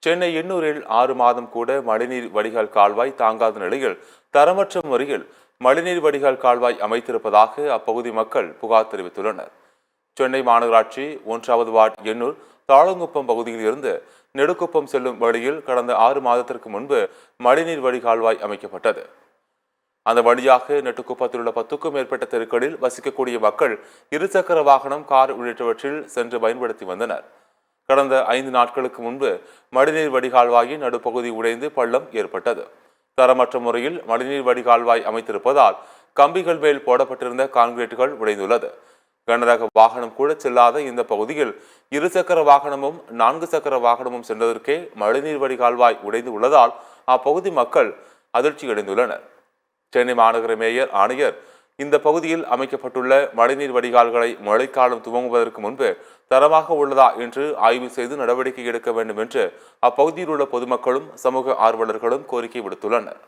சென்னை எண்ணூரில் 6 மாதம் கூட மழைநீர் வடிகால் கால்வாய் தாங்காத நிலையில் தரமற்ற முறையில் மழைநீர் வடிகால் கால்வாய் அமைத்திருப்பதாக அப்பகுதி மக்கள் புகார் தெரிவித்துள்ளனர். சென்னை மாநகராட்சி 1வது வார்டு எண்ணூர் தாளங்குப்பம் பகுதியில் இருந்து நெடுக்குப்பம் செல்லும் வழியில் கடந்த 6 மாதத்திற்கு முன்பு மழைநீர் வடிகால்வாய் அமைக்கப்பட்டது. அந்த வழியாக நெட்டுக்குப்பத்தில் உள்ள 10க்கும் மேற்பட்ட தெருக்களில் வசிக்கக்கூடிய மக்கள் இருசக்கர வாகனம், கார் உள்ளிட்டவற்றில் சென்று பயன்படுத்தி வந்தனர். கடந்த 5 நாட்களுக்கு முன்பு மழைநீர் வடிகால்வாயின் நடுப்பகுதி உடைந்து பள்ளம் ஏற்பட்டது. தரமற்ற முறையில் மழைநீர் வடிகால்வாய் அமைத்திருப்பதால் கம்பிகள் மேல் போடப்பட்டிருந்த கான்கிரீட்டுகள் உடைந்துள்ளது. கனரக வாகனம் கூட செல்லாத இந்த பகுதியில் இருசக்கர வாகனமும் 4 சக்கர வாகனமும் சென்றதற்கே மழைநீர் வடிகால்வாய் உடைந்து உள்ளதால் அப்பகுதி மக்கள் அதிர்ச்சியடைந்துள்ளனர். சென்னை மாநகர மேயர் ஆணையர் இந்த பகுதியில் அமைக்கப்பட்டுள்ள மழைநீர் வடிகால்களை மழைக்காலம் துவங்குவதற்கு முன்பு தரமாக உள்ளதா என்று ஆய்வு செய்து நடவடிக்கை எடுக்க வேண்டும் என்று அப்பகுதியில் உள்ள பொதுமக்களும் சமூக ஆர்வலர்களும் கோரிக்கை விடுத்துள்ளனர்.